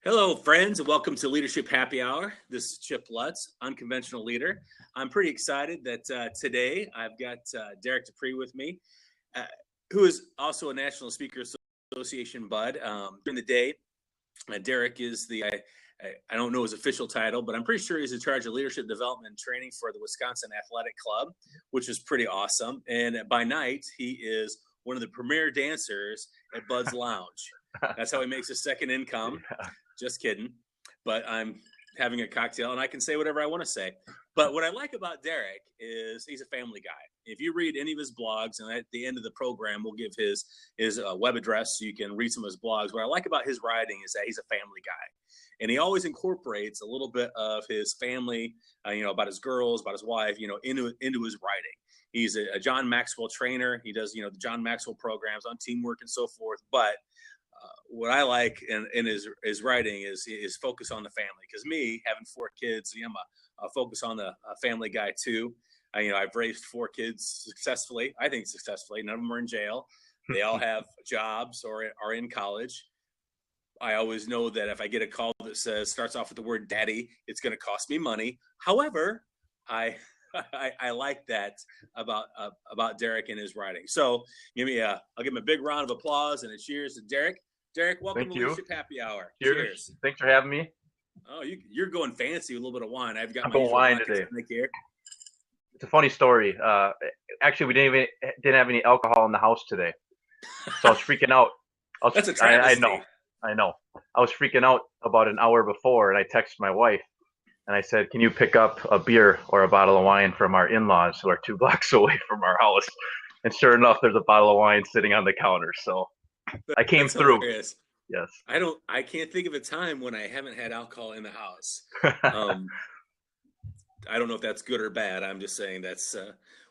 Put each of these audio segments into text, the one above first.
Hello, friends, and welcome to Leadership Happy Hour. This is Chip Lutz, unconventional leader. I'm pretty excited that today I've got Derek Deprey with me, uh, who is also a National Speaker Association bud. During the day, Derek is I don't know his official title, but I'm pretty sure he's in charge of leadership development and training for the Wisconsin Athletic Club, which is pretty awesome. And by night, he is one of the premier dancers at Bud's Lounge. That's how he makes his second income. Just kidding. But I'm having a cocktail and I can say whatever I want to say. But what I like about Derek is he's a family guy. If you read any of his blogs, and at the end of the program, we'll give his web address so you can read some of his blogs. What I like about his writing is that he's a family guy. And he always incorporates a little bit of his family, about his girls, about his wife, into his writing. He's a John Maxwell trainer. He does, the John Maxwell programs on teamwork and so forth. But what I like in his writing is focus on the family. Because me, having 4 kids, I'm a focus on the family guy too. I've raised 4 kids successfully. I think successfully. None of them are in jail. They all have jobs or are in college. I always know that if I get a call that starts off with the word daddy, it's going to cost me money. However, I like that about Derek and his writing. So I'll give him a big round of applause and a cheers to Derek. Derek, welcome to Leadership Happy Hour. Cheers. Thanks for having me. Oh, you're going fancy with a little bit of wine. I've got my wine today. Here. It's a funny story. Actually, we didn't have any alcohol in the house today, so I was freaking out. That's a travesty. I know. I was freaking out about an hour before, and I texted my wife, and I said, "Can you pick up a beer or a bottle of wine from our in-laws who are 2 blocks away from our house?" And sure enough, there's a bottle of wine sitting on the counter. So I came through. Hilarious. Yes. I can't think of a time when I haven't had alcohol in the house. I don't know if that's good or bad. I'm just saying that's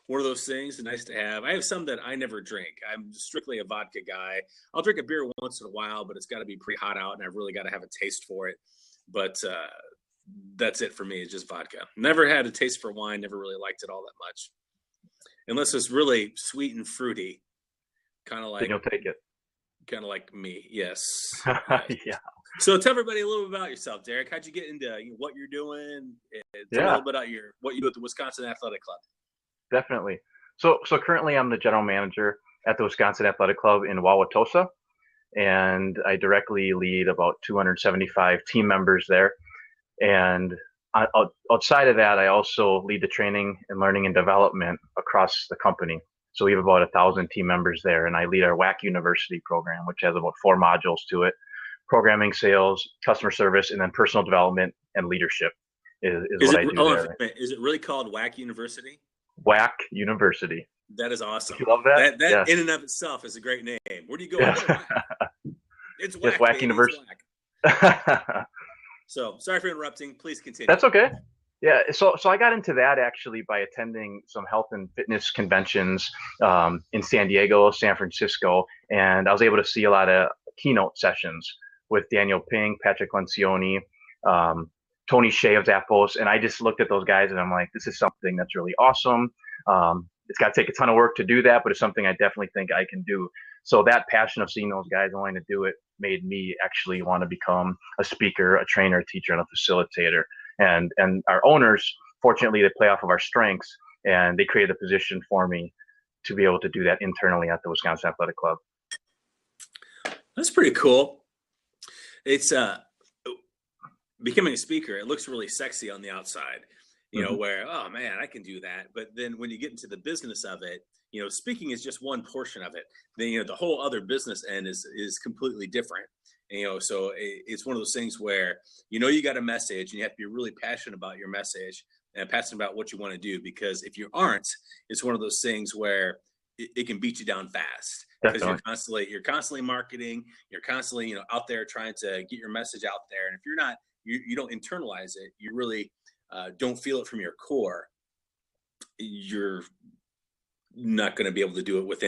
one of those things. Nice to have. I have some that I never drink. I'm strictly a vodka guy. I'll drink a beer once in a while, but it's got to be pretty hot out, and I've really got to have a taste for it. But that's it for me. It's just vodka. Never had a taste for wine. Never really liked it all that much, unless it's really sweet and fruity. Kind of like. Then you'll take it. Kind of like me, yes. Yeah. So tell everybody a little bit about yourself, Derek. How'd you get into what you're doing? Tell me a little bit about what you do at the Wisconsin Athletic Club. Definitely. So currently I'm the general manager at the Wisconsin Athletic Club in Wauwatosa, and I directly lead about 275 team members there. And outside of that, I also lead the training and learning and development across the company. So we have about 1,000 team members there, and I lead our WAC University program, which has about 4 modules to it: programming, sales, customer service, and then personal development and leadership is what I do there. Is it really called WAC University? WAC University. That is awesome. You love that? That yes. In and of itself is a great name. Where do you go? It's WAC. Yes, WAC University. So sorry for interrupting. Please continue. That's okay. Yeah, so I got into that actually by attending some health and fitness conventions in San Diego, San Francisco, and I was able to see a lot of keynote sessions with Daniel Pink, Patrick Lencioni, Tony Shea of Zappos, and I just looked at those guys and I'm like, this is something that's really awesome. It's got to take a ton of work to do that, but it's something I definitely think I can do. So that passion of seeing those guys wanting to do it made me actually want to become a speaker, a trainer, a teacher, and a facilitator. And our owners, fortunately, they play off of our strengths, and they created a position for me to be able to do that internally at the Wisconsin Athletic Club. That's pretty cool. It's becoming a speaker. It looks really sexy on the outside, where, oh man, I can do that. But then when you get into the business of it, speaking is just one portion of it. Then, the whole other business end is completely different. So it's one of those things where, you got a message and you have to be really passionate about your message and passionate about what you want to do, because if you aren't, it's one of those things where it can beat you down fast, because you're constantly marketing, you're constantly, out there trying to get your message out there. And if you're not, you don't internalize it, you really don't feel it from your core, you're not going to be able to do it with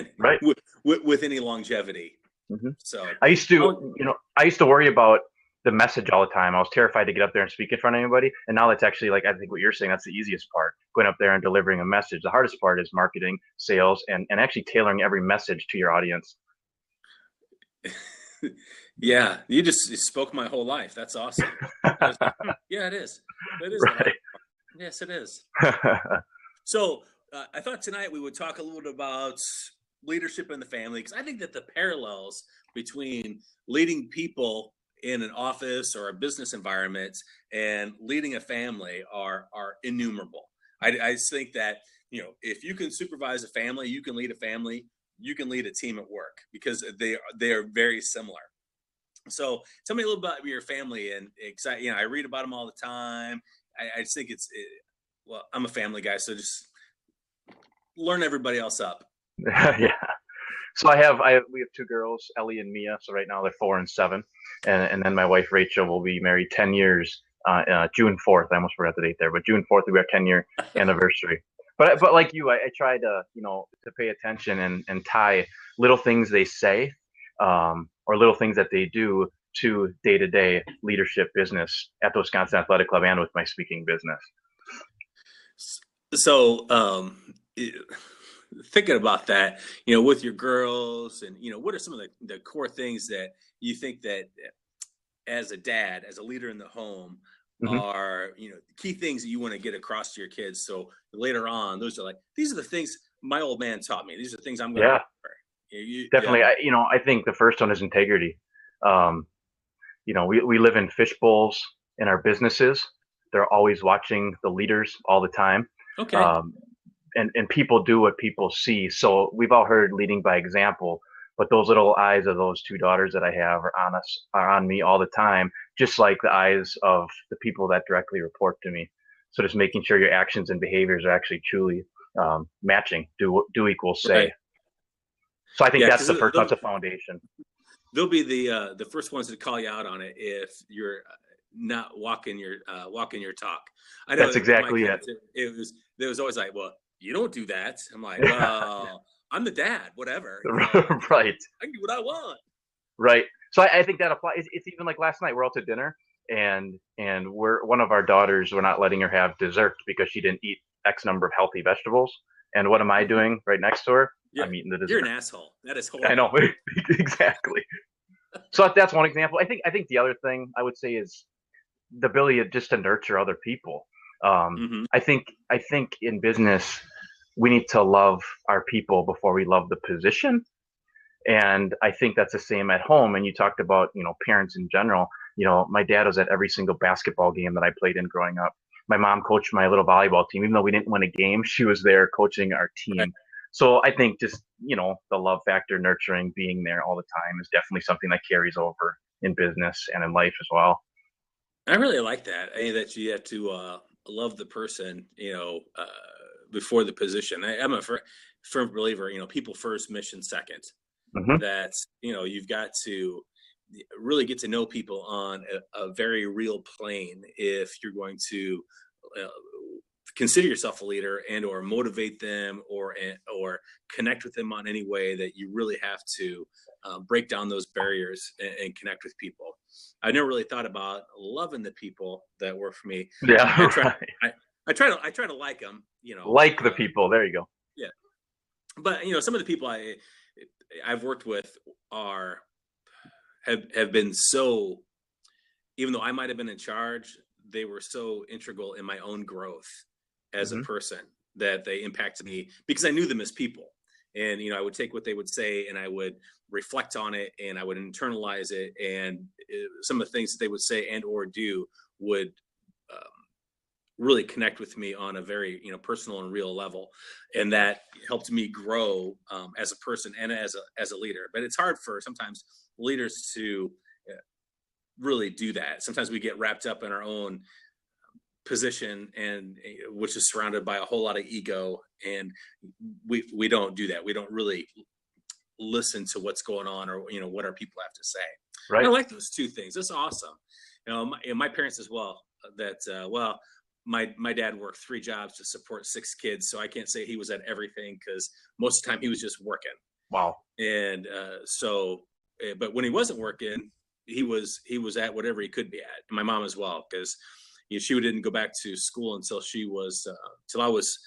any longevity. Mm-hmm. So I used to worry about the message all the time. I was terrified to get up there and speak in front of anybody. And now that's actually, like, I think what you're saying, that's the easiest part, going up there and delivering a message. The hardest part is marketing, sales, and actually tailoring every message to your audience. Yeah, you spoke my whole life. That's awesome. I was like, yeah, it is. It is the hard Right. part. Yes, it is. So I thought tonight we would talk a little bit about leadership in the family because I think that the parallels between leading people in an office or a business environment and leading a family are innumerable. I just think that if you can supervise a family, you can lead a family, you can lead a team at work because they are very similar. So tell me a little about your family and I read about them all the time. I just think well, I'm a family guy, so just learn everybody else up. Yeah. So we have two girls, Ellie and Mia. So right now they're 4 and 7, and then my wife Rachel will be married 10 years. June 4th. I almost forgot the date there, but June 4th will be our 10-year anniversary. But like you, I try to to pay attention and tie little things they say, or little things that they do to day-to-day leadership business at the Wisconsin Athletic Club and with my speaking business. So, thinking about that, with your girls, and what are some of the core things that you think that as a dad, as a leader in the home, Hmm. are key things that you want to get across to your kids? So later on, these are the things my old man taught me. These are the things I'm going to Yeah, remember. Yeah. definitely. I think the first one is integrity. Um, we live in fish bowls in our businesses. They're always watching the leaders all the time. Okay. Um, and people do what people see. So we've all heard leading by example, but those little eyes of those two daughters that I have are on me all the time, just like the eyes of the people that directly report to me. So just making sure your actions and behaviors are actually truly matching, do equal say. Right. So I think Yeah, that's because that's a foundation. they'll be the first ones to call you out on it if you're not walking your talk. I That's know my exactly it. kids. There was always like, well, you don't do that. I'm like, well, I'm the dad. Whatever, Right. I can do what I want. Right. So I think that applies. It's even like last night we're out to dinner, and we're one of our daughters, we're not letting her have dessert because she didn't eat X number of healthy vegetables. And what am I doing right next to her? Yeah, I'm eating the you're an dessert. asshole. That is I know. horrible. Exactly. So that's one example. I think the other thing I would say is the ability just to nurture other people. Hmm. I think in business we need to love our people before we love the position. And I think that's the same at home. And you talked about, parents in general. My dad was at every single basketball game that I played in growing up. My mom coached my little volleyball team. Even though we didn't win a game, she was there coaching our Right. team. So I think just, the love factor, nurturing, being there all the time is definitely something that carries over in business and in life as well. I really like that. That you have to love the person, before the position. I'm a firm believer. People first, mission second. Hmm. That you've got to really get to know people on a very real plane if you're going to uh, consider yourself a leader and or motivate them or connect with them on any way. That you really have to break down those barriers and connect with people. I never really thought about loving the people that work for me. I Yeah, try right. I, I try to like them, Like the people. There you go. yeah. But some of the people I've worked with are have been so, even though I might have been in charge, they were so integral in my own growth as a Hmm. person that they impacted me because I knew them as people. And I would take what they would say and I would reflect on it and I would internalize it. And some of the things that they would say and or do would um, really connect with me on a very personal and real level, and that helped me grow as a person and as a leader. But it's hard for sometimes leaders to uh, really do that. Sometimes we get wrapped up in our own position, and which is surrounded by a whole lot of ego, and we don't do that. We don't really listen to what's going on, or what our people have to say. And I Right. like those two things. That's awesome. My parents as well. That well, my dad worked 3 jobs to support 6 kids, so I can't say he was at everything because most of the time he was just working. Wow. And but when he wasn't working, he was at whatever he could be at. And my mom as well, because she didn't go back to school until she was till I was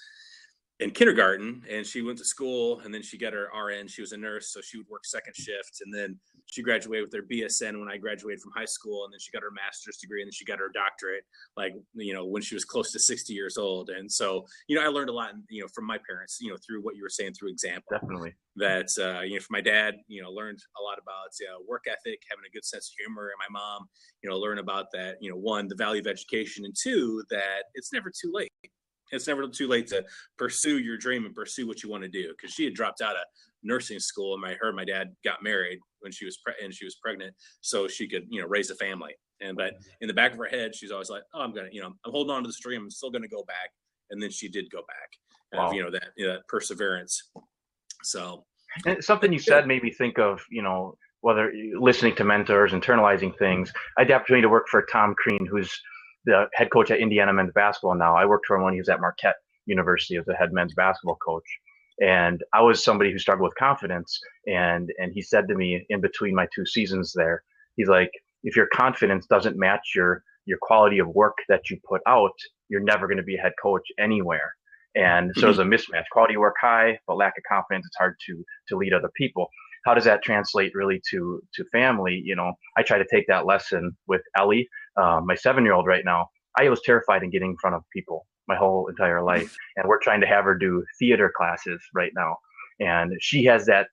in kindergarten, and she went to school, and then she got her RN. She was a nurse, so she would work second shift, and then she graduated with her BSN when I graduated from high school, and then she got her master's degree, and then she got her doctorate, like, when she was close to 60 years old. And so, I learned a lot, from my parents, through what you were saying, through example. Definitely. That, for my dad, learned a lot about work ethic, having a good sense of humor, and my mom, learn about that, one, the value of education, and two, that it's never too late. It's never too late to pursue your dream and pursue what you want to do. Because she had dropped out of nursing school, and I heard my dad got married when she was pregnant, so she could raise a family. But in the back of her head, she's always like, "Oh, I'm gonna, I'm holding on to this dream. I'm still gonna go back." And then she did go back. Wow. That perseverance. So, and something you said made me think of whether listening to mentors, internalizing things. I had the opportunity to work for Tom Crean, who's the head coach at Indiana men's basketball now. I worked for him when he was at Marquette University as the head men's basketball coach. And I was somebody who struggled with confidence. And he said to me in between my 2 seasons there, he's like, if your confidence doesn't match your quality of work that you put out, you're never going to be a head coach anywhere. And so there's a mismatch. Quality work high, but lack of confidence, it's hard to lead other people. How does that translate really to family? I try to take that lesson with Ellie, my 7-year-old right now. I was terrified in getting in front of people my whole entire life. And we're trying to have her do theater classes right now. And she has that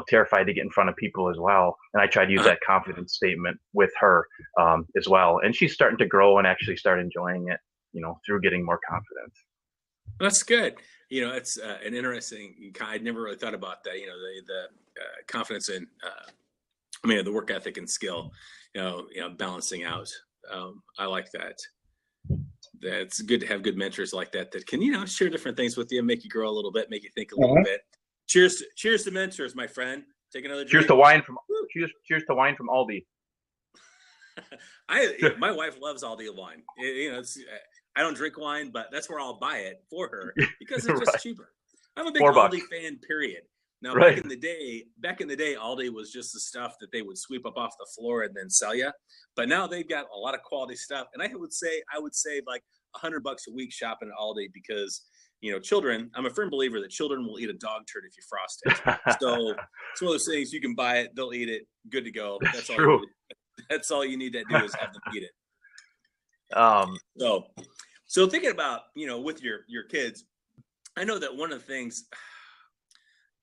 terrified to get in front of people as well. And I try to use that confidence statement with her as well. And she's starting to grow and actually start enjoying it, through getting more confidence. That's good. It's an interesting. I'd never really thought about that. The confidence in, the work ethic and skill. Balancing out. I like that. That's good to have good mentors like that can share different things with you, make you grow a little bit, make you think a little bit. Cheers to mentors, my friend. Take another drink. Cheers to wine from Aldi. My wife loves Aldi wine. I don't drink wine, but that's where I'll buy it for her because it's just cheaper. I'm a big Aldi fan, period. Now, back in the day, Aldi was just the stuff that they would sweep up off the floor and then sell you. But now they've got a lot of quality stuff, and I would save like $100 a week shopping at Aldi because children. I'm a firm believer that children will eat a dog turd if you frost it. So it's one of those things, you can buy it, they'll eat it, good to go. That's true. That's all you need to do is have them eat it. So thinking about, with your kids, I know that one of the things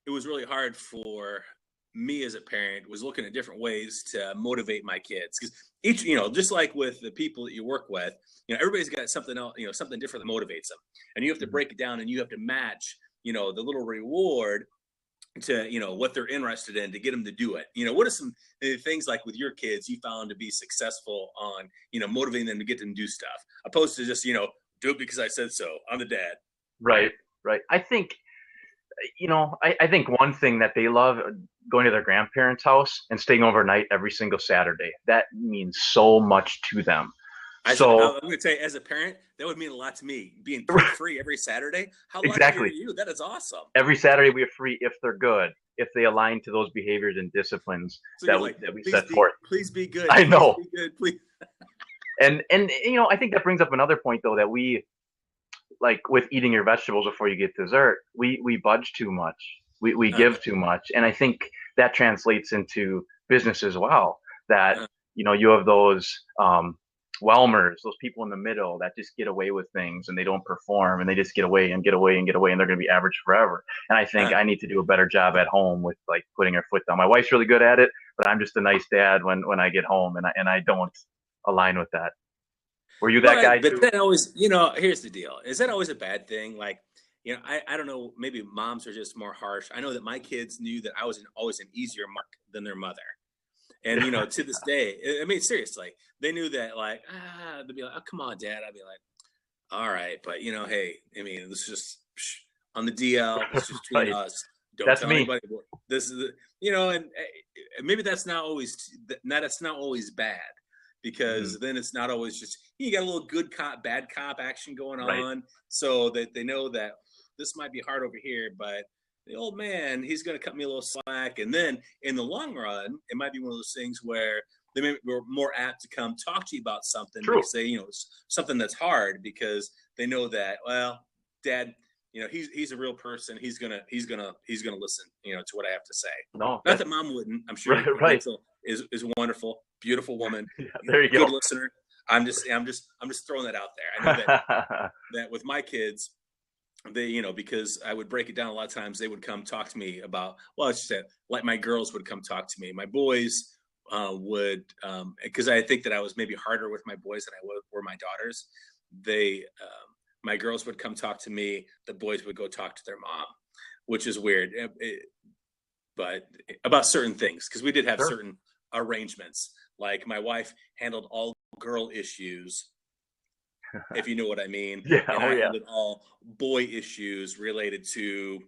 it was really hard for me as a parent was looking at different ways to motivate my kids. Because each, just like with the people that you work with, everybody's got something else, something different that motivates them. And you have to break it down and you have to match, the little reward to, what they're interested in to get them to do it. What are some things like with your kids you found to be successful on, motivating them to get them to do stuff opposed to just, do it because I said so. I'm the dad. Right. I think, I think one thing that they love going to their grandparents' house and staying overnight every single Saturday. That means so much to them. I'm going to tell you, as a parent, that would mean a lot to me. Being free every Saturday. How lucky are you? That is awesome. Every Saturday we are free if they're good, if they align to those behaviors and disciplines that we set forth. Please be good. I know. Please be good, please. And I think that brings up another point though, that we, like with eating your vegetables before you get dessert, we budge too much. We give too much. And I think that translates into business as well, that, you have those whelmers, those people in the middle that just get away with things and they don't perform and they just get away and they're going to be average forever. And I think I need to do a better job at home with like putting her foot down. My wife's really good at it, but I'm just a nice dad when I get home and I don't align with that. Were you that guy too? But then always, here's the deal. Is that always a bad thing? Like, I don't know, maybe moms are just more harsh. I know that my kids knew that I was always an easier mark than their mother. And, to this day, I mean, seriously, they knew that, like, they'd be like, oh, come on, Dad. I'd be like, all right. But, hey, I mean, this is just on the DL. It's just between us. Don't tell anybody. This is, and maybe that's not always bad. Because then it's not always just, you got a little good cop, bad cop action going on, so that they know that this might be hard over here, but the old man, he's going to cut me a little slack. And then in the long run, it might be one of those things where they may be more apt to come talk to you about something, say, something that's hard because they know that, well, Dad, he's a real person. He's gonna listen, to what I have to say. No, Not that Mom wouldn't. I'm sure right. Rachel is wonderful, beautiful woman. Yeah, there you good go. listener. I'm just throwing that out there. I know that with my kids, they, because I would break it down a lot of times, they would come talk to me about, well, I should say, like my girls would come talk to me. My boys would, because I think that I was maybe harder with my boys than I were my daughters. My girls would come talk to me. The boys would go talk to their mom, which is weird, but about certain things, because we did have certain arrangements. Like my wife handled all girl issues, if you know what I mean. Yeah. And I handled all boy issues related to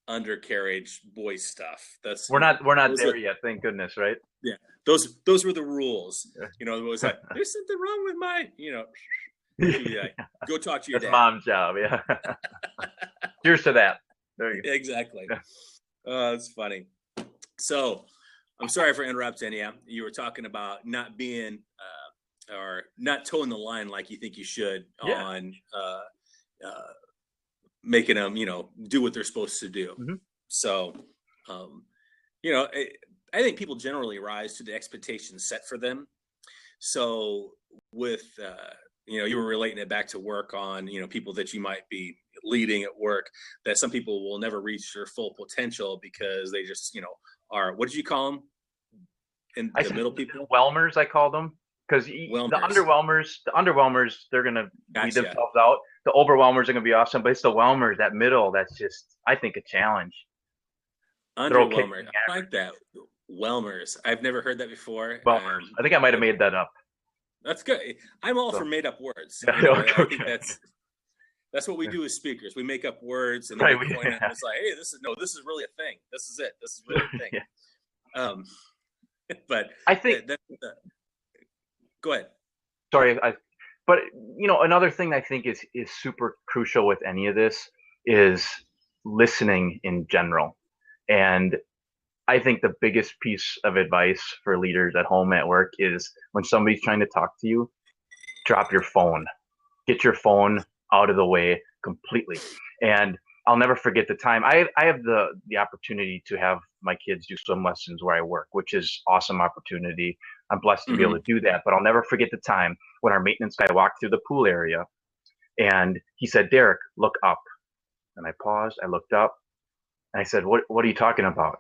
undercarriage boy stuff. We're not there yet, thank goodness, right? Yeah, those were the rules. It was like, there's something wrong with my, go talk to your dad. Mom's job. Yeah. Here's to that. There you go. Exactly. It's funny. So I'm sorry for interrupting you. You were talking about not being or not towing the line like you think you should on making them, do what they're supposed to do. Mm-hmm. So, I think people generally rise to the expectations set for them. So with, you were relating it back to work on, people that you might be leading at work, that some people will never reach their full potential because they just, are, what did you call them? In the middle people? Whelmers, I call them. Because the underwhelmers, they're going to weed themselves out. The overwhelmers are going to be awesome, but it's the whelmers, that middle, that's just, I think, a challenge. Underwhelmers. I like that. Whelmers. I've never heard that before. Whelmers. I think I might have made that up. That's good. I'm all for made up words. Yeah, I think that's what we do as speakers. We make up words and then we point out, it's like, hey, this is really a thing. This is it. This is really a thing. But I think go ahead. Sorry, but another thing I think is super crucial with any of this is listening in general. And I think the biggest piece of advice for leaders at home, at work, is when somebody's trying to talk to you, drop your phone. Get your phone out of the way completely. And I'll never forget the time. I have the opportunity to have my kids do swim lessons where I work, which is awesome opportunity. I'm blessed to be able to do that. But I'll never forget the time when our maintenance guy walked through the pool area and he said, "Derek, look up." And I paused, I looked up, and I said, what are you talking about?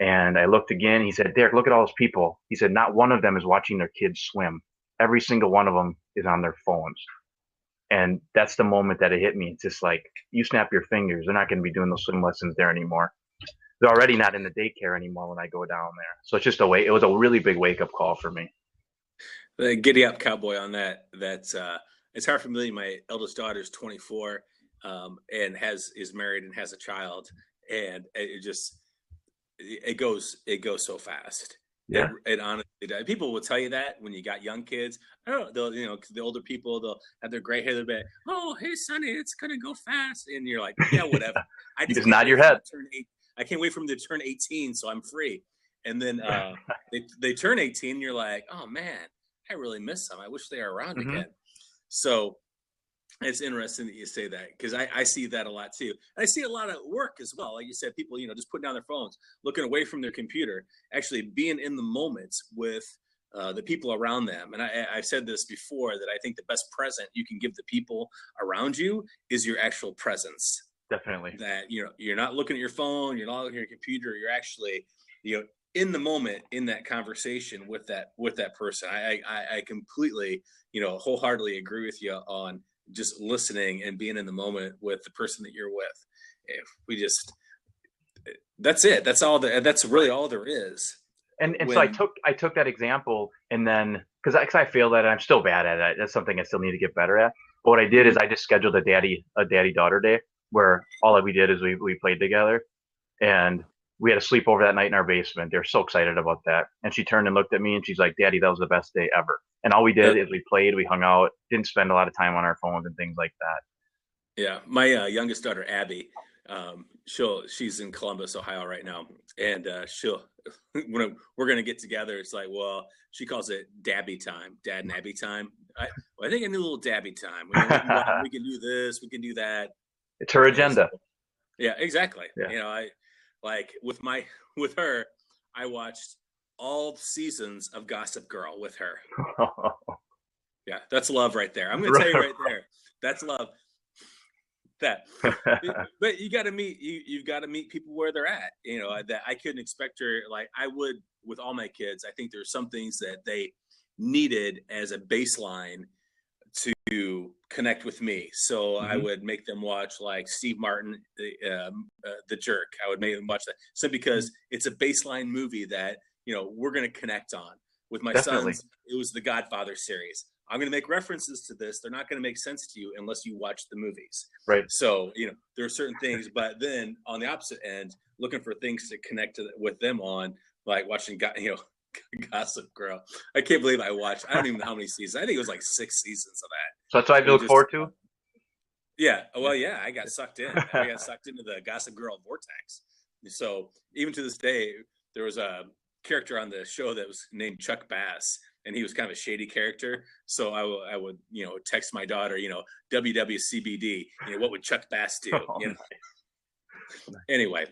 And I looked again. He said, "Derek, look at all those people." He said, "Not one of them is watching their kids swim. Every single one of them is on their phones." And that's the moment that it hit me. It's just like, you snap your fingers, they're not going to be doing those swim lessons there anymore. They're already not in the daycare anymore when I go down there. So it's just it was a really big wake up call for me. The giddy up cowboy on that. That's it's hard for me. My eldest daughter is 24 and is married and has a child, and it goes so fast. Yeah. It honestly does. People will tell you that when you got young kids. I don't know, the older people, they'll have their gray hair, they'll be like, "Oh, hey, Sonny, it's going to go fast." And you're like, yeah, whatever. You just nod your head. I can't wait for them to turn 18 so I'm free. And then they turn 18 and you're like, oh, man, I really miss them. I wish they were around again. So it's interesting that you say that, because I see that a lot too. And I see a lot of work as well. Like you said, people, just putting down their phones, looking away from their computer, actually being in the moment with the people around them. And I've said this before, that I think the best present you can give the people around you is your actual presence. Definitely. That, you're not looking at your phone, you're not looking at your computer, you're actually, in the moment, in that conversation with that person. I completely, wholeheartily agree with you on just listening and being in the moment with the person that you're with. If we just, that's it. That's really all there is. And so I took that example, and then because I failed at it, I'm still bad at it. That's something I still need to get better at. But what I did is I just scheduled a daddy-daughter day where all that we did is we played together, and we had a sleepover that night in our basement. They're so excited about that. And she turned and looked at me and she's like, "Daddy, that was the best day ever." And all we did is we played, we hung out, didn't spend a lot of time on our phones and things like that. Yeah. My youngest daughter, Abby, she's in Columbus, Ohio right now. And when we're going to get together, it's like, well, she calls it Dabby time, Dad and Abby time. I think I need a little Dabby time. We can do this, we can do that. It's her agenda. Yeah, exactly. Yeah. I like with her, I watched all seasons of Gossip Girl with her. Yeah, that's love right there. I'm going to tell you right there. That's love. That, but you got to meet you've got to meet people where they're at. That I couldn't expect her like I would with all my kids. I think there's some things that they needed as a baseline to connect with me. So I would make them watch like Steve Martin, the Jerk. I would make them watch that. So because it's a baseline movie that we're going to connect on. With my Definitely. sons, it was the Godfather series. I'm going to make references to this. They're not going to make sense to you unless you watch the movies. Right. So there are certain things, but then on the opposite end, looking for things to connect with them on, like watching Gossip Girl. I can't believe I watched. I don't even know how many seasons. I think it was like 6 seasons of that. So that's what I look forward to. Yeah. Well, yeah. I got sucked in. I got sucked into the Gossip Girl vortex. So even to this day, there was a character on the show that was named Chuck Bass, and he was kind of a shady character. So I would text my daughter, WWCBD. What would Chuck Bass do? Anyway.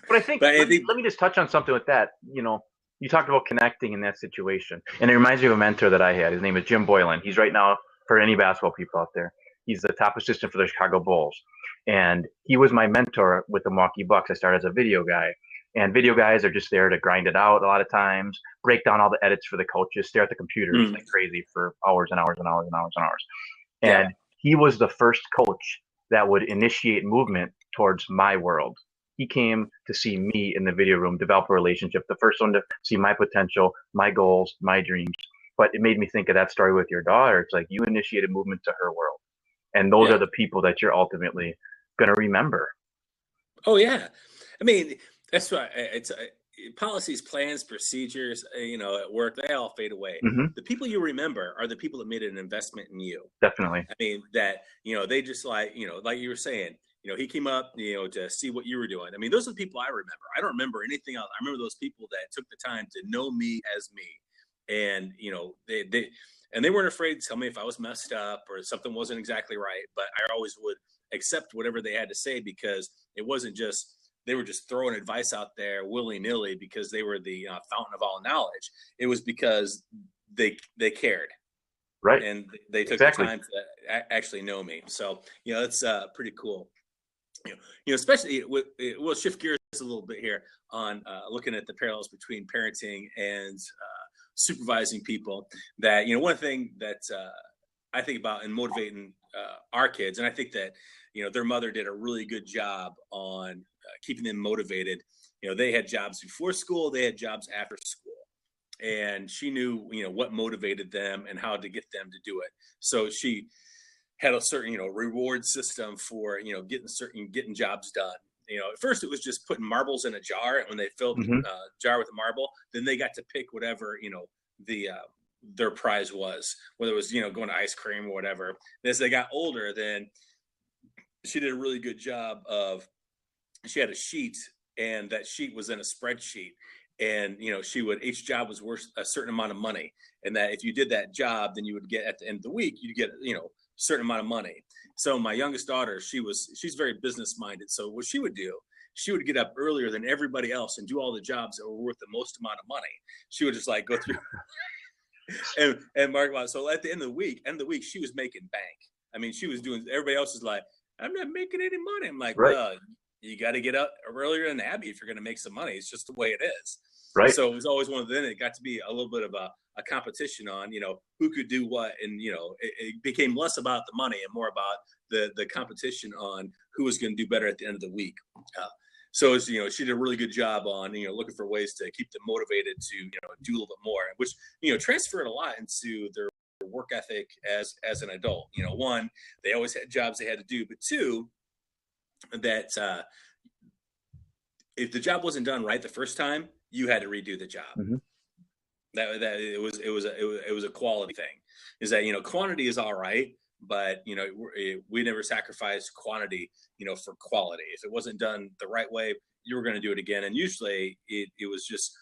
But I think let me just touch on something with that. You talked about connecting in that situation, and it reminds me of a mentor that I had. His name is Jim Boylan. He's right now, for any basketball people out there, he's the top assistant for the Chicago Bulls, and he was my mentor with the Milwaukee Bucks. I started as a video guy, and video guys are just there to grind it out a lot of times, break down all the edits for the coaches, stare at the computers like crazy for hours and hours and hours and hours and hours. And he was the first coach that would initiate movement towards my world. He came to see me in the video room, develop a relationship, the first one to see my potential, my goals, my dreams. But it made me think of that story with your daughter. It's like you initiated movement to her world. And those are the people that you're ultimately going to remember. Oh, yeah. I mean, that's why it's policies, plans, procedures, at work, they all fade away. The people you remember are the people that made an investment in you. Definitely. I mean, that, they just like you were saying, he came up, to see what you were doing. I mean, those are the people I remember. I don't remember anything else. I remember those people that took the time to know me as me. And, they weren't afraid to tell me if I was messed up or something wasn't exactly right. But I always would accept whatever they had to say, because it wasn't just, they were just throwing advice out there willy-nilly because they were the fountain of all knowledge. It was because they cared. Right. And they took the time to actually know me. So, it's pretty cool. Especially we'll shift gears a little bit here on looking at the parallels between parenting and supervising people. That one thing that I think about in motivating our kids, and I think that their mother did a really good job on keeping them motivated. They had jobs before school, they had jobs after school, and she knew what motivated them and how to get them to do it. So she had a certain reward system for getting jobs done. At first it was just putting marbles in a jar, and when they filled the jar with a marble, then they got to pick whatever their prize was, whether it was going to ice cream or whatever. And as they got older, then she did a really good job of, she had a sheet, and that sheet was in a spreadsheet, and each job was worth a certain amount of money, and that if you did that job, then you would get, at the end of the week, you'd get certain amount of money. So my youngest daughter, she's very business minded. So what she would do, she would get up earlier than everybody else and do all the jobs that were worth the most amount of money. She would just like go through and mark about. So at the end of the week, she was making bank. I mean, she was doing, everybody else is like, I'm not making any money. I'm like, well, you got to get up earlier than Abby if you're going to make some money. It's just the way it is. Right. So it was always one of them. It got to be a little bit of a competition on, who could do what. And, it became less about the money and more about the competition on who was going to do better at the end of the week. So it's, she did a really good job on, looking for ways to keep them motivated to, do a little bit more, which, transferred a lot into their work ethic as an adult. One, they always had jobs they had to do, but two, that if the job wasn't done right the first time, you had to redo the job. That it was a quality thing. Is that quantity is all right, but we never sacrificed quantity for quality. If it wasn't done the right way, you were going to do it again, and usually it was just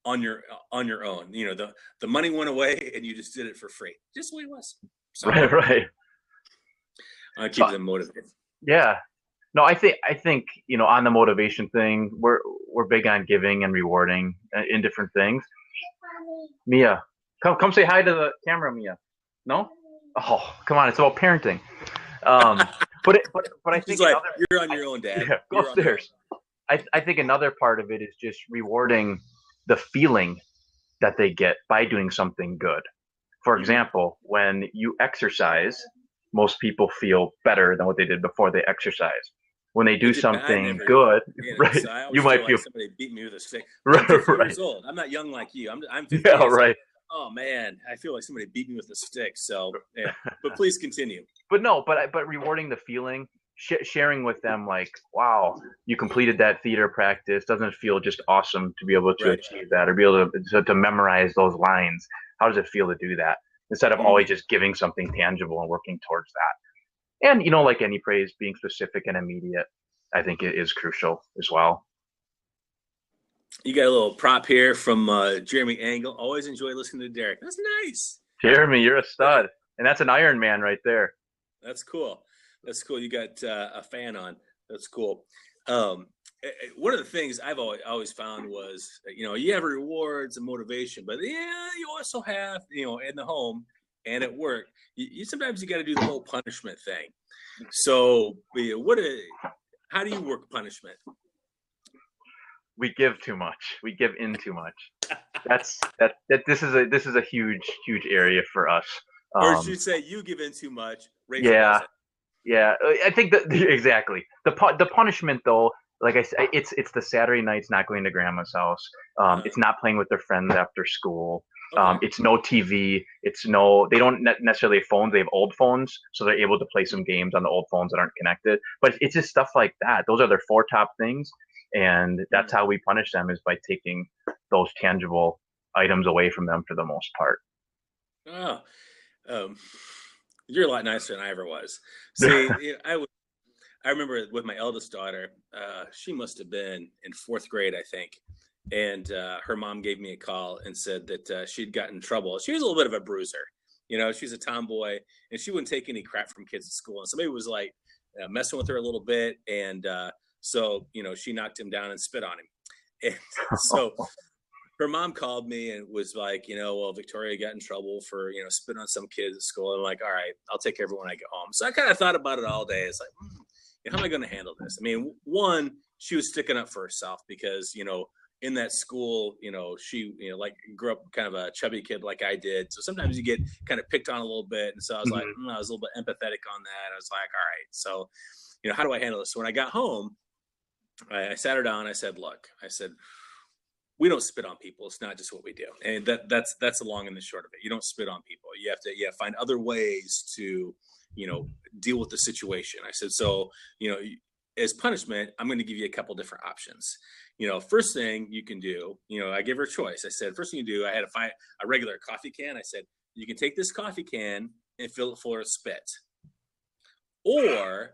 on your own. The money went away, and you just did it for free, just the way it was. So, right. I keep them motivated. Yeah. No, I think on the motivation thing, we're big on giving and rewarding in different things. Mia, come say hi to the camera, Mia. No? Oh, come on, it's about parenting. Um, but I She's think like, another "You're on I, your own, Dad. yeah, go You're on your own." upstairs. I think another part of it is just rewarding the feeling that they get by doing something good. For Hmm. example, when you exercise, most people feel better than what they did before they exercise. When they do I something never good, get it. right, So I you always feel might like feel somebody beat me with a stick. Well, I'm right, 50 right. years old. I'm not young like you. I'm 50. Yeah, It's like, right. oh man, I feel like somebody beat me with a stick. So yeah, but please continue. But no, but rewarding the feeling, sharing with them like, wow, you completed that theater practice. Doesn't it feel just awesome to be able to Right. achieve that or be able to memorize those lines? How does it feel to do that instead of always Hmm. just giving something tangible and working towards that? And like any praise, being specific and immediate, I think it is crucial as well. You got a little prop here from Jeremy Angle. Always enjoy listening to Derek. That's nice. Jeremy, you're a Right. stud, and that's an Iron Man right there. That's cool. That's cool. You got a fan on. That's cool. Um, One of the things I've always found was, you have rewards and motivation, but yeah, you also have, in the home and at work, you sometimes you got to do the whole punishment thing. So, how do you work punishment? We give too much. We give in too much. That this is a huge area for us. Or should you Um, say you give in too much, Rachel yeah, doesn't? yeah. I think that exactly the punishment though. Like I said, it's the Saturday nights not going to grandma's house. Uh, It's not playing with their friends after school. okay. It's no TV. It's no. They don't necessarily have phones. They have old phones, so they're able to play some games on the old phones that aren't connected. But it's just stuff like that. Those are their four top things, and that's Mm. how we punish them is by taking those tangible items away from them for the most part. Oh, um, you're a lot nicer than I ever was. See, I remember with my eldest daughter, she must have been in fourth grade, I think. And her mom gave me a call and said that she'd gotten in trouble. She was a little bit of a bruiser. She's a tomboy and she wouldn't take any crap from kids at school. And somebody was like messing with her a little bit. And so, she knocked him down and spit on him. And so her mom called me and was like, well, Victoria got in trouble for, spitting on some kids at school. I'm like, all right, I'll take care of it when I get home. So I kind of thought about it all day. It's like, how am I going to handle this? I mean, one, she was sticking up for herself because, in that school, she, like grew up kind of a chubby kid like I did. So sometimes you get kind of picked on a little bit. And so I was like, Mhm. I was a little bit empathetic on that. I was like, all right, so, how do I handle this? So when I got home, I sat her down. I said, look, I said, we don't spit on people. It's not just what we do, and that's the long and the short of it. You don't spit on people. You have to find other ways to deal with the situation. I said so. As punishment, I'm going to give you a couple different options. First thing you can do. I gave her a choice. I said first thing you do. I had to find a regular coffee can. I said you can take this coffee can and fill it full of spit, or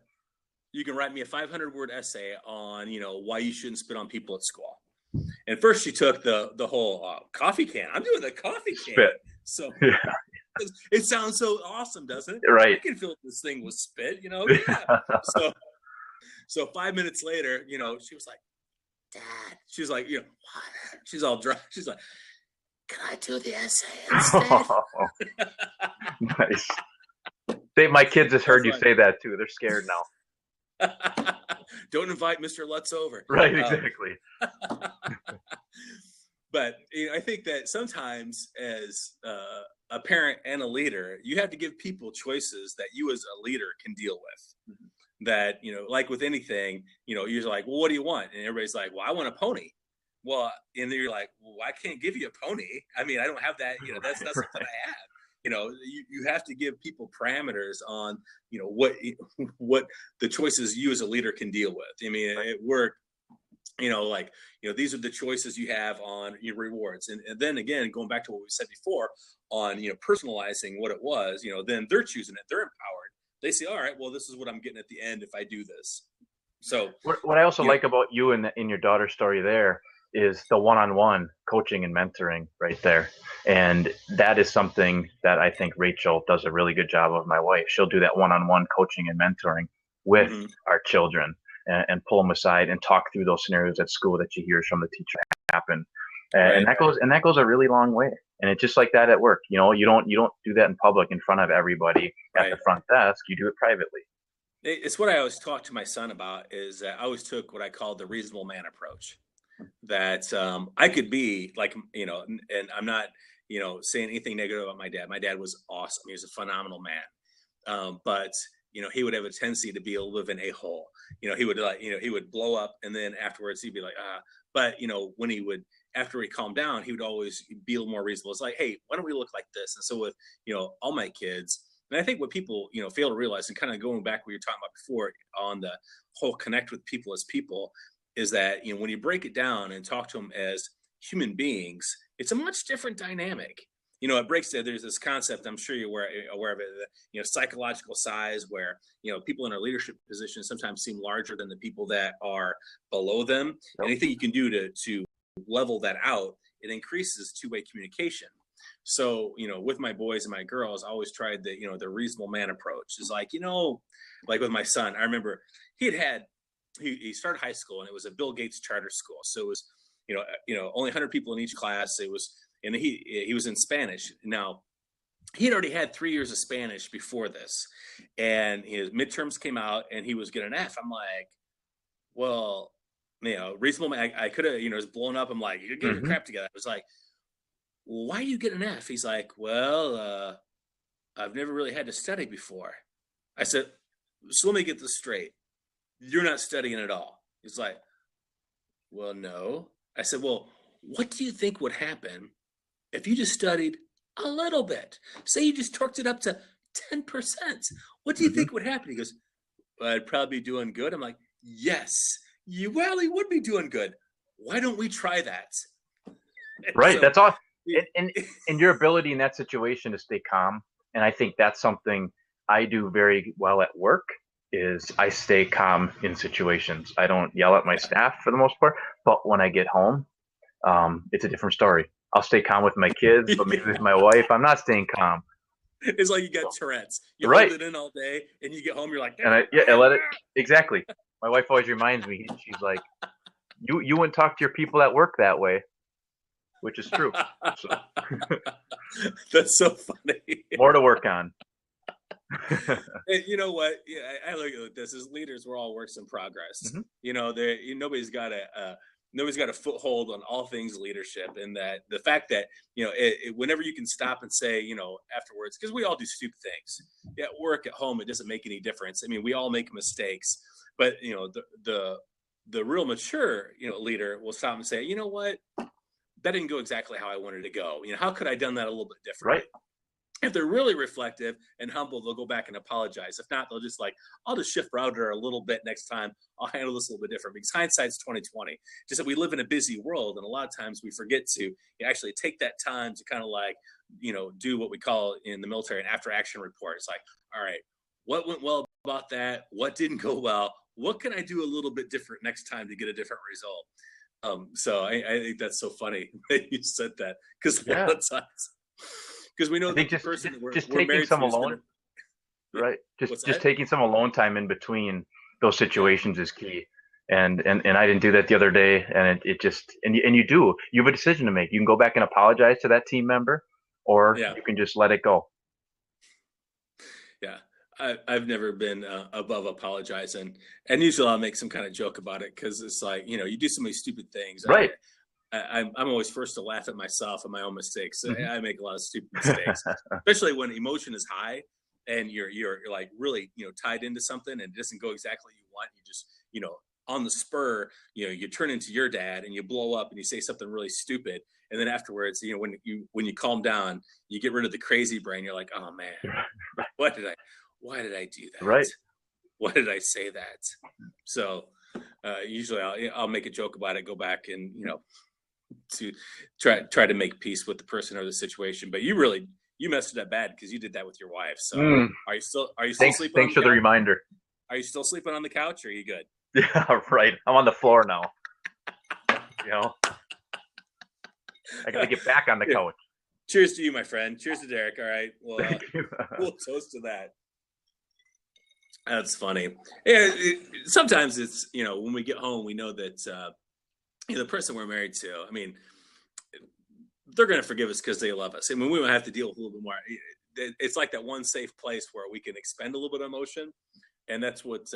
you can write me a 500-word essay on why you shouldn't spit on people at school. And first she took the whole coffee can. I'm doing the coffee can. Spit. So Yeah. it sounds so awesome, doesn't it? I Right. can fill this thing with spit, Yeah. So 5 minutes later, she was like, Dad. She was like, what? She's all dry. She's like, can I do the essay instead? Nice. My kids just I was heard you like, say that too. They're scared now. don't invite Mr. Lutz over. Right. Exactly. But I think that sometimes as a parent and a leader, you have to give people choices that you as a leader can deal with. That, like with anything, you're like, well, what do you want? And everybody's like, well, I want a pony. Well, and then you're like, well, I can't give you a pony. I mean, I don't have that, that's not something I have. You have to give people parameters on, what what the choices you as a leader can deal with. I mean, Right. at work, like, these are the choices you have on your rewards. And then again, going back to what we said before on, personalizing what it was, then they're choosing it. They're empowered. They say, all right, well, this is what I'm getting at the end if I do this. So, What I also you know, like about you and in your daughter's story there is the one-on-one coaching and mentoring right there. And that is something that I think Rachel does a really good job of. My wife, she'll do that one-on-one coaching and mentoring. with Hmm. our children, and pull them aside and talk through those scenarios at school that you hear from the teacher happen. And Right. that goes a really long way. And it's just like that at work. You don't do that in public in front of everybody at the Right. front desk. You do it privately. It's what I always talk to my son about is that I always took what I called the reasonable man approach. That I could be like, and I'm not, saying anything negative about my dad. My dad was awesome. He was a phenomenal man. But he would have a tendency to be a little bit of an a-hole. He would he would blow up, and then afterwards he'd be like, ah. But when he would, after he calmed down, he would always be a little more reasonable. It's like, hey, why don't we look like this? And so with all my kids, and I think what people fail to realize, and kind of going back what you're talking about before on the whole connect with people as people, is that when you break it down and talk to them as human beings, it's a much different dynamic. It breaks down. There's this concept, I'm sure you're aware of it, psychological size, where people in our leadership positions sometimes seem larger than the people that are below them. Yep. Anything you can do to level that out, it increases two-way communication. So with my boys and my girls, I always tried the reasonable man approach. Is like like with my son, I remember he started high school, and it was a Bill Gates charter school. So it was only 100 people in each class. It was, and he was in Spanish. Now, he'd already had 3 years of Spanish before this, and his midterms came out, and he was getting an F. I'm like, well, reasonable man. I could have, it was blown up. I'm like, you're getting your crap together. I was like, well, why are you getting an F? He's like, well, I've never really had to study before. I said, so let me get this straight. You're not studying at all. He's like, well, no. I said, well, what do you think would happen if you just studied a little bit? Say you just torqued it up to 10%. What do you think would happen? He goes, well, I'd probably be doing good. I'm like, yes, you really would be doing good. Why don't we try that? Right. So, that's all. And your ability in that situation to stay calm. And I think that's something I do very well at work, is I stay calm in situations. I don't yell at my staff for the most part, but when I get home, it's a different story. I'll stay calm with my kids, but maybe with my wife, I'm not staying calm. It's like you got Tourette's. You hold it in all day, and you get home, you're like, and I let it. Exactly. My wife always reminds me. She's like, "You wouldn't talk to your people at work that way," which is true. So. That's so funny. More to work on. And you know what? Yeah, I look at this as leaders. We're all works in progress. Nobody's got a foothold on all things leadership, and that the fact that whenever you can stop and say afterwards, because we all do stupid things at work, at home, it doesn't make any difference. I mean, we all make mistakes, but the real mature leader will stop and say, you know what, that didn't go exactly how I wanted to go. How could I have done that a little bit different? Right. If they're really reflective and humble, they'll go back and apologize. If not, they'll just I'll just shift router a little bit next time. I'll handle this a little bit different, because hindsight's 2020. Just that we live in a busy world, and a lot of times we forget to actually take that time to kind of do what we call in the military an after action report. It's like, all right, what went well about that? What didn't go well? What can I do a little bit different next time to get a different result? So I think that's so funny that you said that, because a lot of times, because we know the person just taking some alone, right? Just taking some alone time in between those situations is key. And I didn't do that the other day, and it just you have a decision to make. You can go back and apologize to that team member, or you can just let it go. Yeah. I've never been above apologizing, and usually I'll make some kind of joke about it, because it's like, you do so many stupid thlike right. I'm always first to laugh at myself and my own mistakes. I make a lot of stupid mistakes, especially when emotion is high and you're like really tied into something and it doesn't go exactly what you want. You just on the spur you turn into your dad and you blow up and you say something really stupid, and then afterwards when you calm down, you get rid of the crazy brain. You're like, oh man, why did I do that? Right. Why did I say that? So usually I'll make a joke about it, go back and to try to make peace with the person or the situation. But you messed it up bad, because you did that with your wife. So are you still sleeping? Thanks for the reminder. Are you still sleeping on the couch, or are you good? Yeah, right. I'm on the floor now. I gotta get back on the couch. Cheers to you, my friend. Cheers to Derek. All right. Well, we'll toast to that. That's funny. Yeah, sometimes it's, when we get home, we know that the person we're married to, I mean, they're going to forgive us because they love us. I mean, we might have to deal with a little bit more. It's like that one safe place where we can expend a little bit of emotion, and that's what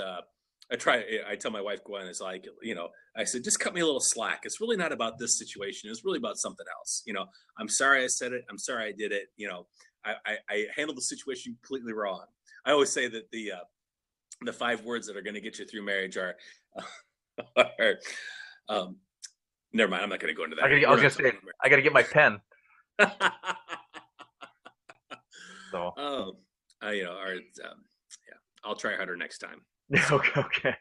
I try. I tell my wife Gwen, it's like, I said, just cut me a little slack. It's really not about this situation. It's really about something else. I'm sorry I said it. I'm sorry I did it. I handled the situation completely wrong. I always say that the 5 words that are going to get you through marriage are, are never mind. I'm not going to go into that. I was gonna say I got to get my pen. So Oh, yeah, I'll try harder next time. okay.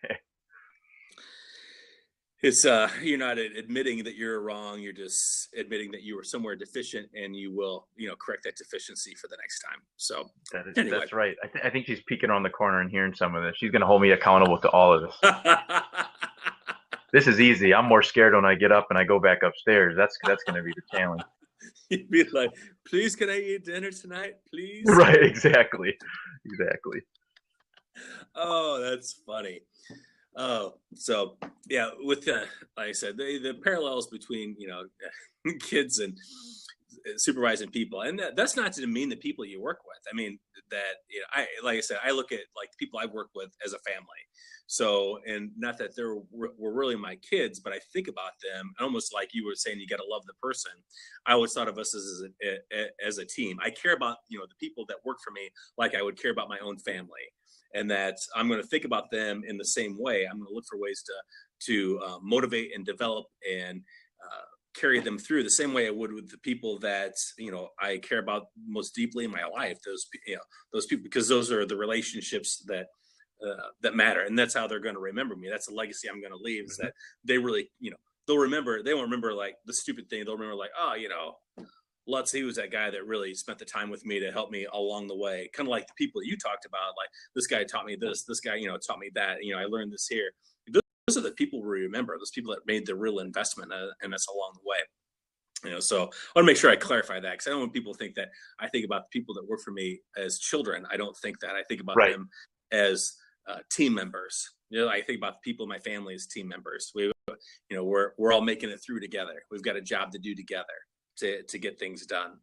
It's you're not admitting that you're wrong. You're just admitting that you were somewhere deficient, and you will, correct that deficiency for the next time. So anyway. That's right. I think she's peeking around the corner and hearing some of this. She's gonna hold me accountable to all of this. This is easy. I'm more scared when I get up and I go back upstairs. That's gonna be the challenge. You'd be like, please, can I eat dinner tonight, please? Right. Exactly. Oh, that's funny. Oh, so yeah, with like I said, the parallels between kids and supervising people, and that's not to demean the people you work with. I mean that I like I said, I look at like the people I've worked with as a family. So, and not that were really my kids, but I think about them almost like you were saying. You got to love the person. I always thought of us as a team. I care about the people that work for me like I would care about my own family. And that I'm going to think about them in the same way. I'm going to look for ways to motivate and develop and carry them through the same way I would with the people that I care about most deeply in my life. Those people, because those are the relationships that matter, and that's how they're going to remember me. That's a legacy I'm going to leave. Is that they really they'll remember. They won't remember like the stupid thing. They'll remember like, oh, Lutz, he was that guy that really spent the time with me to help me along the way. Kind of like the people you talked about, like this guy taught me this guy, taught me that, I learned this here. Those are the people we remember, those people that made the real investment in us along the way. So I want to make sure I clarify that, because I don't want people to think that I think about the people that work for me as children. I don't think that. I think about them as team members. I think about the people in my family as team members. We're all making it through together. We've got a job to do together to get things done.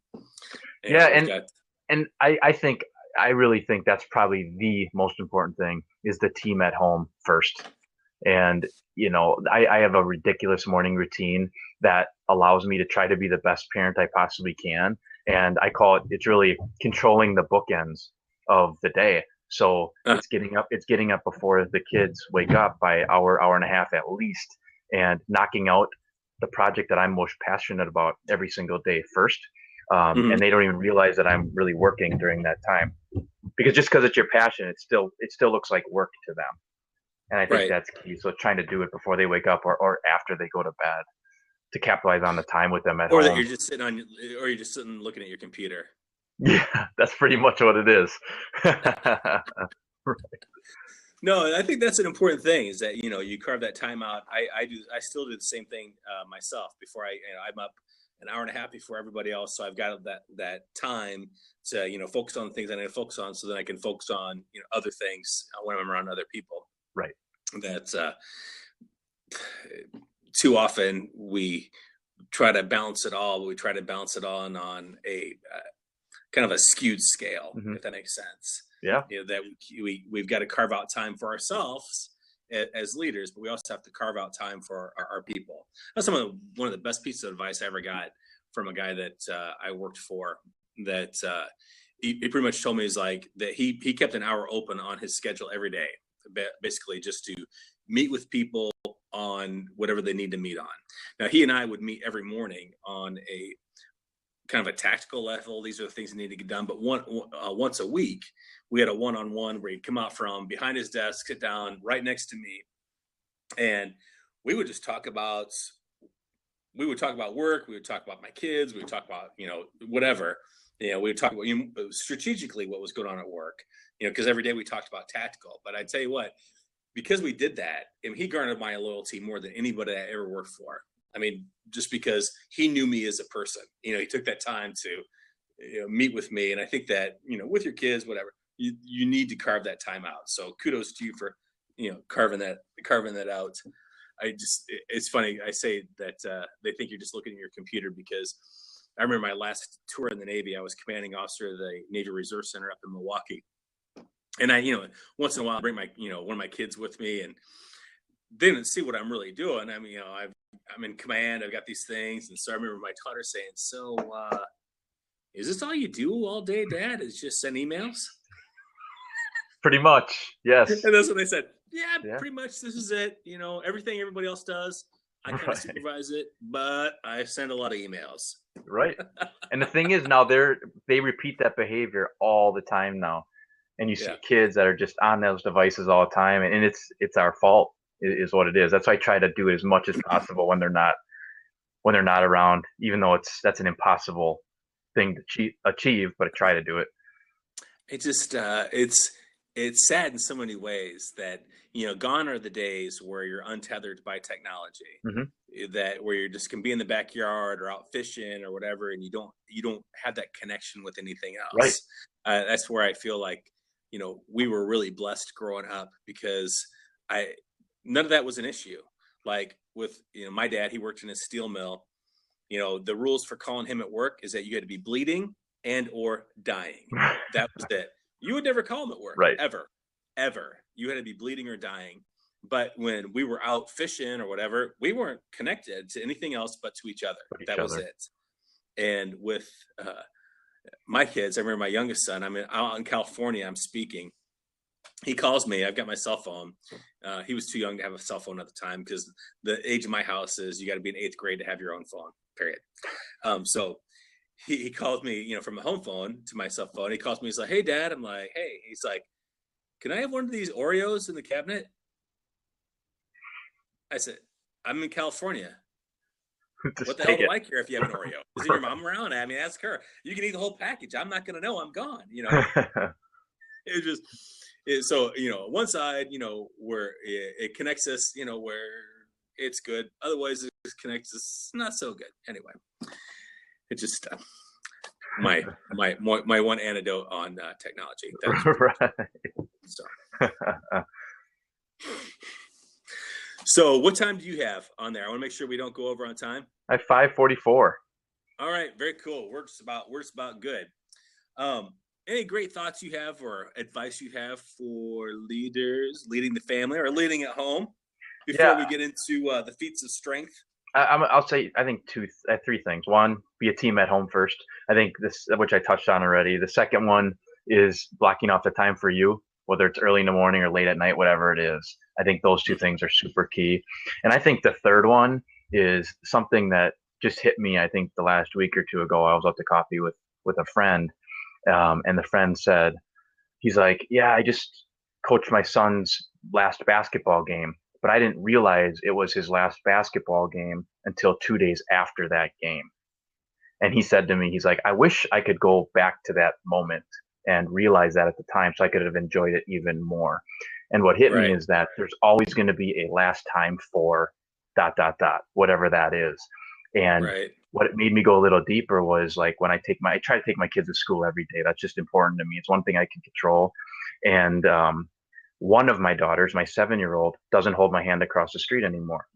And I really think that's probably the most important thing, is the team at home first. And I have a ridiculous morning routine that allows me to try to be the best parent I possibly can, and I call it's really controlling the bookends of the day. So it's getting up before the kids wake up by hour and a half at least, and knocking out the project that I'm most passionate about every single day first. And they don't even realize that I'm really working during that time, because it's your passion, it still looks like work to them. And I think that's key. So trying to do it before they wake up or after they go to bed, to capitalize on the time with them at home. Or that you're just sitting looking at your computer. Yeah, that's pretty much what it is. No, I think that's an important thing, is that you carve that time out. I still do the same thing myself. Before I'm up an hour and a half before everybody else, so I've got that time to focus on the things I need to focus on, so then I can focus on other things when I'm around other people. Right. That's too often we try to balance it all, but we try to balance it on a kind of a skewed scale, if that makes sense. Yeah. That we've got to carve out time for ourselves as leaders, but we also have to carve out time for our people. That's one of the best pieces of advice I ever got from a guy that I worked for. That he pretty much told me is like that he kept an hour open on his schedule every day, basically just to meet with people on whatever they need to meet on. Now, he and I would meet every morning on a kind of a tactical level. These are the things that need to get done. But once a week, we had a one-on-one where he'd come out from behind his desk, sit down right next to me, and we would just talk about work. We would talk about my kids. We would talk about whatever. We would talk about strategically what was going on at work. Because every day we talked about tactical. But I tell you what, because we did that, and he garnered my loyalty more than anybody I ever worked for. I mean, just because he knew me as a person, he took that time to meet with me. And I think that, with your kids, whatever, you need to carve that time out. So kudos to you for, carving that out. It's funny. I say that they think you're just looking at your computer, because I remember my last tour in the Navy. I was commanding officer of the Navy Reserve Center up in Milwaukee. And I, once in a while I bring my, one of my kids with me, and they didn't see what I'm really doing. I mean, I'm in command. I've got these things. And so I remember my daughter saying, so, is this all you do all day, Dad? Is just send emails? Pretty much, yes. And that's what they said. Yeah, pretty much. This is it. Everything everybody else does, I kind of supervise it, but I send a lot of emails. Right. And the thing is, now they repeat that behavior all the time now, and you see kids that are just on those devices all the time, and it's our fault, is what it is. That's why I try to do it as much as possible when they're not around, even though that's an impossible thing to achieve, but I try to do it. It just it's sad in so many ways that, gone are the days where you're untethered by technology, that where you just can be in the backyard or out fishing or whatever, and you don't have that connection with anything else. Right. That's where I feel like, we were really blessed growing up, because none of that was an issue. Like with, my dad, he worked in a steel mill. The rules for calling him at work is that you had to be bleeding and or dying. That was it. You would never call him at work, right? Ever. You had to be bleeding or dying. But when we were out fishing or whatever, we weren't connected to anything else but to each other. That was it. And with my kids, I remember my youngest son, I'm out in California, I'm speaking. He calls me. I've got my cell phone. He was too young to have a cell phone at the time, because the age of my house is you got to be in 8th grade to have your own phone, period. So he called me, from a home phone to my cell phone. He calls me. He's like, "Hey, Dad." I'm like, "Hey." He's like, "Can I have one of these Oreos in the cabinet?" I said, "I'm in California. What the hell do I care if you have an Oreo? Is your mom around? I mean, ask her. You can eat the whole package. I'm not going to know. I'm gone." It just... So, one side, where it connects us, where it's good. Otherwise, it connects us not so good. Anyway, it just my one antidote on technology. Right. So what time do you have on there? I want to make sure we don't go over on time. I have 5:44. All right, very cool. We're just about good. Any great thoughts you have or advice you have for leaders leading the family or leading at home before we get into the feats of strength? I'll say, I think three things. One, be a team at home first. I think this, which I touched on already. The second one is blocking off the time for you, whether it's early in the morning or late at night, whatever it is. I think those two things are super key. And I think the third one is something that just hit me, I think the last week or two ago. I was out to coffee with a friend. And the friend said, he's like, "Yeah, I just coached my son's last basketball game, but I didn't realize it was his last basketball game until 2 days after that game." And he said to me, he's like, "I wish I could go back to that moment and realize that at the time, so I could have enjoyed it even more." And what hit me is that there's always going to be a last time for ... whatever that is. And what it made me go a little deeper was like when I try to take my kids to school every day. That's just important to me. It's one thing I can control. And one of my daughters, my 7-year-old, doesn't hold my hand across the street anymore.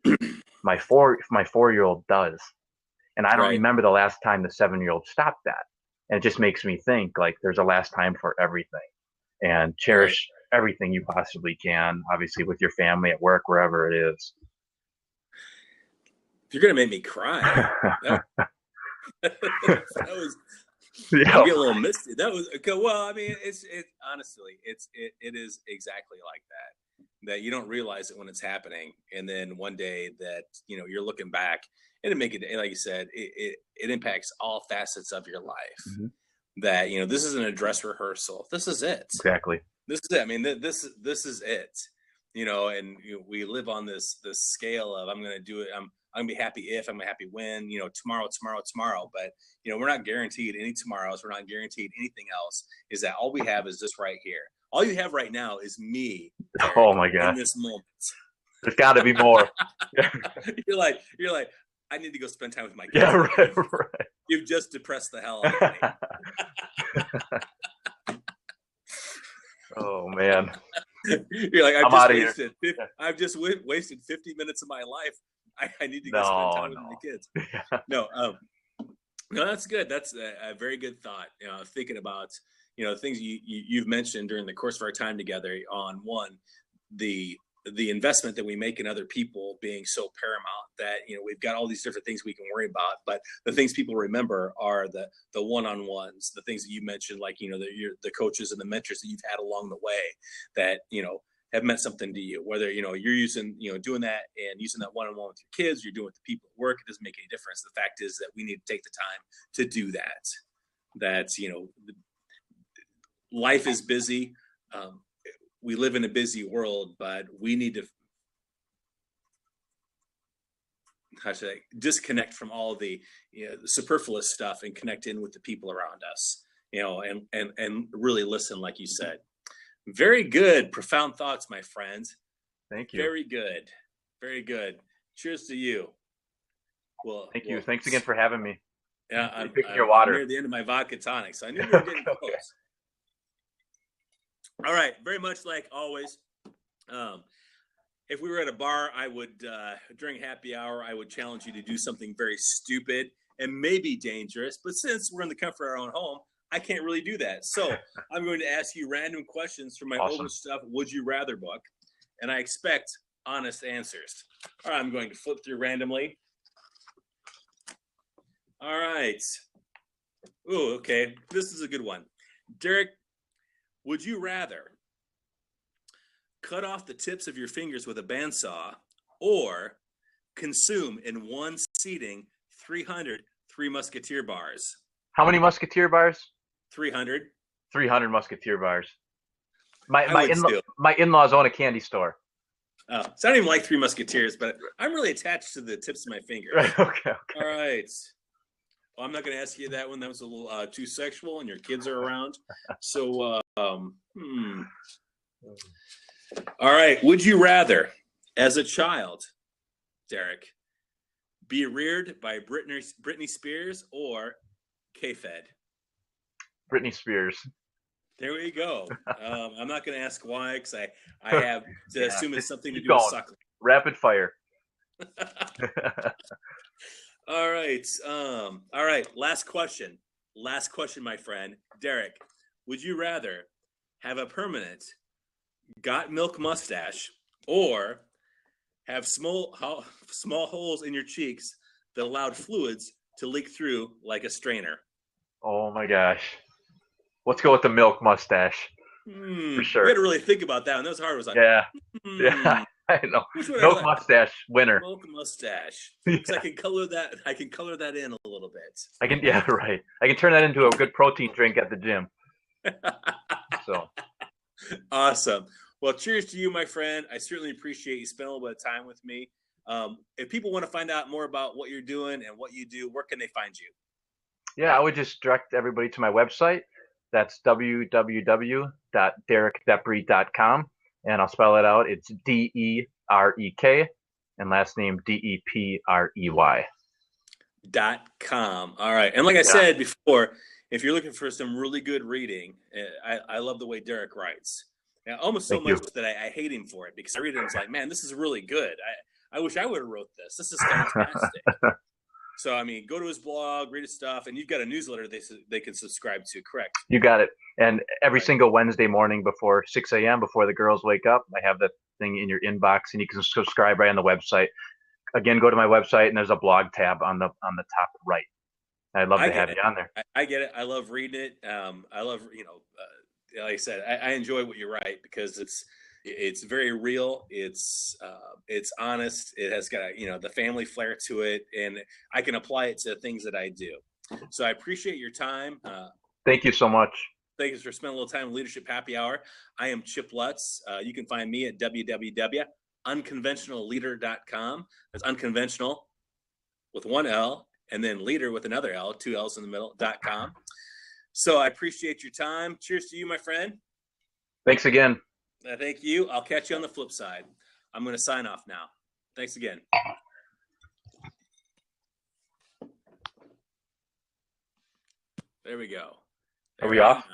My 4-year-old does. And I don't remember the last time the 7-year-old stopped that. And it just makes me think like there's a last time for everything, and cherish everything you possibly can, obviously with your family, at work, wherever it is. You're gonna make me cry. That was. I'm getting a little misty. That was well. I mean, it honestly, it is exactly like that. That you don't realize it when it's happening, and then one day that you're looking back, and make it, like you said, it impacts all facets of your life. Mm-hmm. That this isn't a dress rehearsal. This is it. Exactly. This is it. I mean, this is it. And we live on this scale of I'm gonna do it. I'm gonna be happy if, I'm gonna be happy when, tomorrow. But, we're not guaranteed any tomorrows. We're not guaranteed anything else. Is that all we have is this right here. All you have right now is me. Derek, oh my God. In this moment. There's gotta be more. You're like, I need to go spend time with my kids. Yeah, right. You've just depressed the hell out of me. be like, I'm out of here. I've just wasted 50 minutes of my life. I need to go spend No, time with the kids. No, no, that's good. That's a very good thought. Thinking about, things you've mentioned during the course of our time together on one, the investment that we make in other people being so paramount that, we've got all these different things we can worry about, but the things people remember are the one-on-ones, the things that you mentioned, like, the coaches and the mentors that you've had along the way that, have meant something to you, whether, you're using, doing that and using that one-on-one with your kids, you're doing with the people at work, it doesn't make any difference. The fact is that we need to take the time to do that. That's, life is busy. We live in a busy world, but we need to, disconnect from all the, the superfluous stuff and connect in with the people around us, and really listen, like you said. Very good. Profound thoughts, my friend. Thank you. Very good. Very good. Cheers to you. Well, thank you. Thanks again for having me. Yeah, I'm your water. I'm near the end of my vodka tonic, so I knew we were getting close. Okay. All right. Very much like always. If we were at a bar, I would, during happy hour, I would challenge you to do something very stupid and maybe dangerous. But since we're in the comfort of our own home, I can't really do that. So I'm going to ask you random questions from my Over Stuff Would You Rather book, and I expect honest answers. All right, I'm going to flip through randomly. All right. Ooh, okay. This is a good one. Derek, would you rather cut off the tips of your fingers with a bandsaw or consume in one seating 300 Three Musketeer bars? How many Musketeer bars? 300. 300 Musketeer bars. My in-laws own a candy store. Oh, so I don't even like Three Musketeers, but I'm really attached to the tips of my fingers. Right, okay. All right. Well, I'm not going to ask you that one. That was a little too sexual, and your kids are around. So, All right. Would you rather, as a child, Derek, be reared by Britney Spears or K-Fed? Britney Spears. There we go. I'm not going to ask why, because I have to assume it's something to do with suckling. Rapid fire. All right. All right. Last question. Last question, my friend. Derek, would you rather have a permanent got milk mustache or have small holes in your cheeks that allowed fluids to leak through like a strainer? Oh my gosh. Let's go with the milk mustache. For sure. You had to really think about that one. That was hard. It was like, yeah, I know. Milk mustache, winner. Milk mustache. Because I can color that. I can color that in a little bit. Right. I can turn that into a good protein drink at the gym. So awesome. Well, cheers to you, my friend. I certainly appreciate you spending a little bit of time with me. If people want to find out more about what you're doing and what you do, where can they find you? Yeah, I would just direct everybody to my website. That's www.derekdeprey.com, and I'll spell it out. It's DEREK, and last name DEPREY. .com. All right. And like I said before, if you're looking for some really good reading, I love the way Derek writes. Almost so much that I hate him for it, because I read it and it's like, man, this is really good. I wish I would have wrote this. This is fantastic. So, I mean, go to his blog, read his stuff, and you've got a newsletter they can subscribe to, correct? You got it. And every single Wednesday morning before 6 a.m., before the girls wake up, I have that thing in your inbox, and you can subscribe right on the website. Again, go to my website, and there's a blog tab on the top right. I'd love to have you on there. I get it. I love reading it. I love, like I said, I enjoy what you write because it's very real. It's honest. It has got the family flair to it, and I can apply it to things that I do. So I appreciate your time. Thank you so much. Thank you for spending a little time in Leadership Happy Hour. I am Chip Lutz. You can find me at www.unconventionalleader.com. That's unconventional with one L, and then leader with another L, two L's in the middle, .com. So I appreciate your time. Cheers to you, my friend. Thanks again. Thank you. I'll catch you on the flip side. I'm going to sign off now. Thanks again. There we go. Are we off?